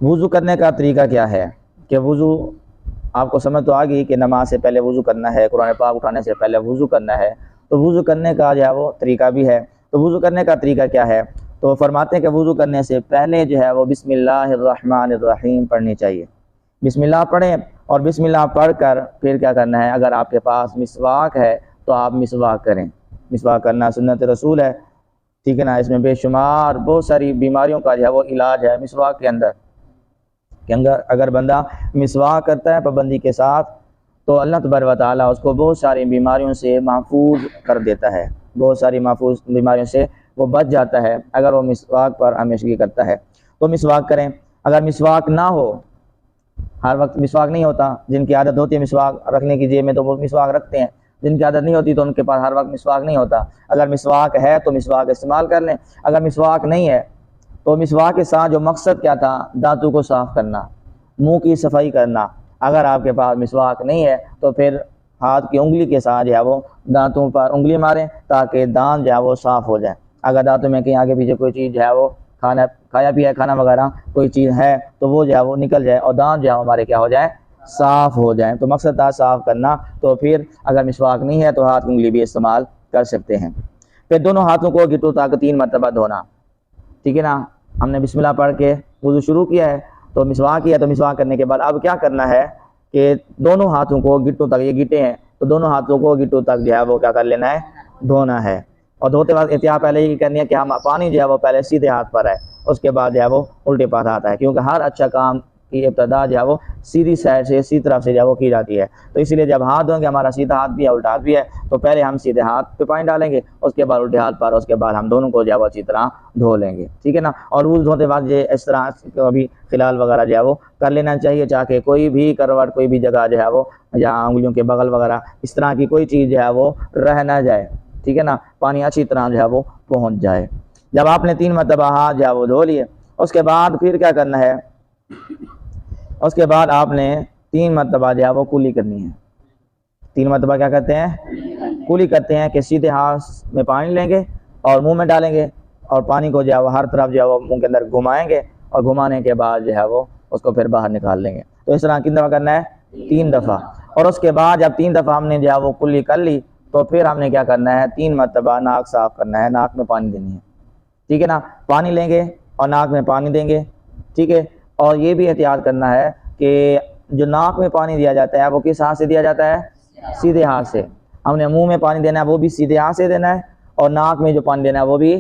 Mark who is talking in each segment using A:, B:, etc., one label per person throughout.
A: वज़ू करने का तरीका क्या है कि वज़ू आपको समझ तो आ गई कि नमाज से पहले वज़ू करना है, कुरान पाक उठाने से पहले वज़ू करना है। तो वज़ू करने का जो है वो तरीका भी है। तो वज़ू करने का तरीका क्या है? तो फरमाते हैं कि वज़ू करने से पहले जो है वो बिस्मिल्लाहिर्रहमानिर्रहीम पढ़नी चाहिए। बिस्मिल्लाह पढ़ें और बिस्मिल्लाह पढ़ कर फिर क्या करना है, अगर आपके पास मिसवाक है तो आप मिसवाक करें। मिसवाक करना सुन्नत रसूल है, ठीक है ना। इसमें बेशुमार बहुत सारी बीमारियों का जो है वो इलाज है मिसवाक के अंदर। कि अगर बंदा मिसवाक करता है पाबंदी के साथ तो अल्लाह तबारक व तआला उसको बहुत सारी बीमारियों से महफूज कर देता है, बहुत सारी महफूज बीमारियों से वो बच जाता है अगर वो मिसवाक पर हमेशगी करता है। तो मिसवाक करें। अगर मिसवाक ना हो, हर वक्त मिसवाक नहीं होता, जिनकी आदत होती है मिसवाक रखने की जेब में तो वो मिसवाक रखते हैं, जिनकी आदत नहीं होती तो उनके पास हर वक्त मिसवाक नहीं होता। अगर मिसवाक है तो मिसवाक इस्तेमाल कर लें। अगर मिसवाक नहीं है तो मिसवाक के साथ जो मकसद क्या था, दांतों को साफ़ करना, मुंह की सफाई करना। अगर आपके पास मिसवाक नहीं है तो फिर हाथ की उंगली के साथ जो है वो दांतों पर उंगली मारें ताकि दांत जो है वो साफ़ हो जाए। अगर दांतों में कहीं आगे पीछे कोई चीज़ जो है वो खाया पिया खाना वगैरह कोई चीज़ है तो वो जो है वो निकल जाए और दांत जो है हमारे क्या हो जाए, साफ़ हो जाए। तो मकसद था साफ़ करना। तो फिर अगर मिसवाक नहीं है तो हाथ की उंगली भी इस्तेमाल कर सकते हैं। फिर दोनों हाथों को गिट्टू तक 3 मरतबा धोना, ठीक है ना। हमने बिस्मिल्लाह पढ़ के वज़ू शुरू किया है तो मिसवाक किया, तो मिसवाक करने के बाद अब क्या करना है कि दोनों हाथों को गिट्टू तक, ये गिट्टे हैं तो दोनों हाथों को गिट्टू तक जो है वो क्या कर लेना है, धोना है। और धोते वक्त एहतियात पहले ही करनी है कि हम पानी जो है वो पहले सीधे हाथ पर है, उसके बाद जो है वो उल्टे पास आता है, क्योंकि हर अच्छा काम की इब्तदा जो है वो सीधी साइड से, सीधी तरफ से जो है वो की जाती है। तो इसीलिए जब हाथ धोएंगे, हमारा सीधा हाथ भी है उल्टा हाथ भी है, तो पहले हम सीधे हाथ पे पानी डालेंगे, उसके बाद उल्टे हाथ पर, उसके बाद हम दोनों को जो है वो अच्छी तरह धो लेंगे, ठीक है ना। और वज़ू धोते बाद ये इस तरह कभी खिलाल वगैरह जो है वो कर लेना चाहिए, चाहे कोई भी करवट, कोई भी जगह जो है वो जहाँ उंगलियों के बगल वगैरह इस तरह की कोई चीज़ जो है वो रह ना जाए, ठीक है ना। पानी अच्छी तरह जो है वो पहुँच जाए। जब आपने 3 मरतबा हाथ जो है वो धो लिए, उसके बाद फिर क्या करना है, उसके बाद आपने 3 मरतबा जो है वो कुली करनी है। 3 मरतबा क्या करते हैं, कुली करते हैं कि सीधे हाथ में पानी लेंगे और मुंह में डालेंगे और पानी को जो है वो हर तरफ जो है वो मुंह के अंदर घुमाएंगे और घुमाने के बाद जो है वो उसको फिर बाहर निकाल लेंगे। तो इस तरह कितनी दफ़ा करना है, 3 दफ़ा। और उसके बाद जब 3 दफ़ा हमने जो है वो कुली कर ली तो फिर हमने क्या करना है, 3 मरतबा नाक साफ़ करना है, नाक में पानी देनी है, ठीक है ना। पानी लेंगे और नाक में पानी देंगे, ठीक है। और ये भी एहतियात करना है कि जो नाक में पानी दिया जाता है वो किस हाथ से दिया जाता है, सीधे हाथ से। हमने मुंह में पानी देना है वो भी सीधे हाथ से देना है और नाक में जो पानी देना है वो भी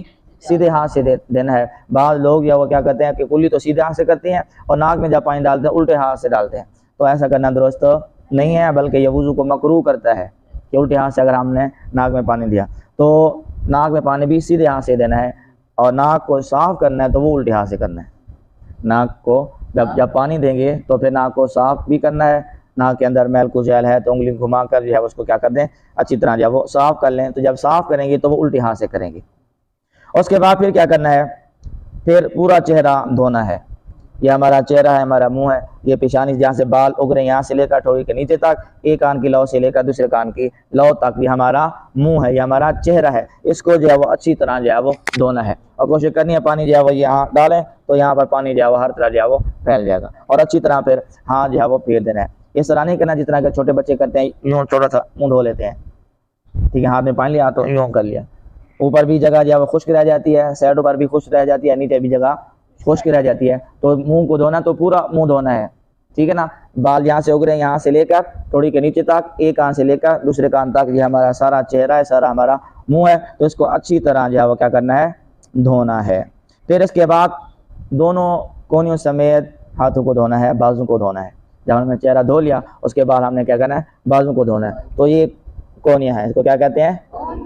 A: सीधे हाथ से देना है। बाद लोग या वो क्या करते हैं कि कुल्ली तो सीधे हाथ से करते हैं और नाक में जब पानी डालते हैं उल्टे हाथ से डालते हैं। तो ऐसा करना दुरुस्त नहीं है, बल्कि ये वज़ू को मकरूह करता है कि उल्टे हाथ से अगर हमने नाक में पानी दिया तो नाक में पानी भी सीधे हाथ से देना है और नाक को साफ़ करना है तो वो उल्टे हाथ से करना है। नाक को जब पानी देंगे तो फिर नाक को साफ़ भी करना है। नाक के अंदर मैल कुचैल है तो उंगली घुमा कर जो है उसको क्या कर दें, अच्छी तरह जो है वो साफ़ कर लें। तो जब साफ़ करेंगे तो वो उल्टे हाथ से करेंगे। उसके बाद फिर क्या करना है, फिर पूरा चेहरा धोना है। ये हमारा चेहरा है, हमारा मुंह है, ये पेशानी जहाँ से बाल उग रहे हैं यहाँ से लेकर ठोड़ी के नीचे तक, एक कान की लौ से लेकर दूसरे कान की लौ तक ये हमारा मुंह है, ये हमारा चेहरा है। इसको जो है वो अच्छी तरह जो है वो धोना है और कोशिश करनी है पानी जो है वो यहाँ डालें तो यहाँ पर पानी जो है वो हर तरह जो है वो फैल जाएगा। और अच्छी तरह फिर हाथ जो है वो फेर देना है। इस तरह नहीं करना जिस तरह के छोटे बच्चे करते हैं, यूँ छोटा सा मुँह धो लेते हैं, ठीक है। हाथ में पानी लिया तो यूँ कर लिया, ऊपर भी जगह जो है वो खुश्क रह जाती है, साइडों पर भी खुश्क रह जाती है, नीचे भी जगह खुश्क रह जाती है। तो मुंह को धोना तो पूरा मुंह धोना है, ठीक है ना। बाल यहाँ से उग रहे हैं यहाँ से लेकर थोड़ी के नीचे तक, एक कान से लेकर दूसरे कान तक, ये हमारा सारा चेहरा है, सारा हमारा मुंह है। तो इसको अच्छी तरह जो है वो क्या करना है, धोना है। फिर इसके बाद दोनों कोनियों समेत हाथों को धोना है, बाजू को धोना है। जब हमने चेहरा धो लिया उसके बाद हमने क्या करना है, बाजू को धोना है। तो ये कोनियाँ हैं, इसको क्या कहते हैं,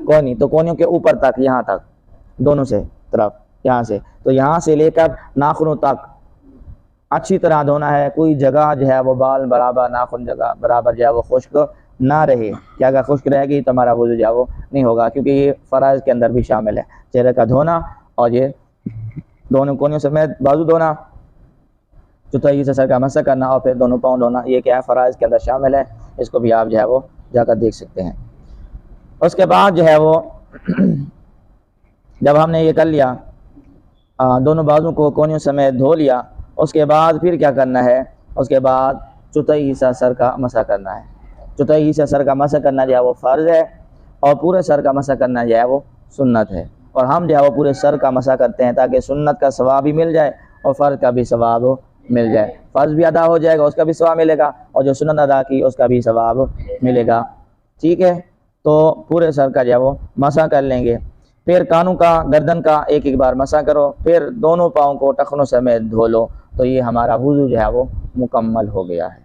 A: कोनी। तो कोनियों के ऊपर तक, यहाँ तक, दोनों से तरफ, यहाँ से, तो यहाँ से लेकर नाखूनों तक अच्छी तरह धोना है। कोई जगह जो है वो बाल बराबर, नाखून जगह बराबर जो है वो खुश्क ना रहे, क्या अगर खुश्क रहेगी तो हमारा वज़ू जो है वो नहीं होगा, क्योंकि ये फ़राइज़ के अंदर भी शामिल है, चेहरे का धोना और ये दोनों कोनियों समेत बाजू धोना, चौथाई से सर का मसा करना और फिर दोनों पाँव धोना। ये क्या है, फ़राइज़ के अंदर शामिल है। इसको भी आप जो है वो जाकर देख सकते हैं। उसके बाद जो है वो जब हमने ये कर लिया, दोनों बाजू को कोनियों समेत धो लिया, उसके बाद फिर क्या करना है, उसके बाद चौथाई हिस्सा सर का मसा करना है। चौथाई हिस्सा सर का मसा करना जो है वो फ़र्ज़ है, और पूरे सर का मसा करना जो है वो सुन्नत है। और हम जो है वो पूरे सर का मसा करते हैं ताकि सुन्नत का सवाब भी मिल जाए और फ़र्ज़ का भी सवाब मिल जाए। फ़र्ज़ भी अदा हो जाएगा, उसका भी सवाब मिलेगा, और जो सुन्नत अदा की उसका भी सवाब मिलेगा। ठीक है, तो पूरे सर का जो है वो मसा कर लेंगे। फिर कानों का, गर्दन का एक एक बार मसा करो, फिर दोनों पाँव को टखनों समेत धो लो। तो ये हमारा वुज़ू जो है वो मुकम्मल हो गया है।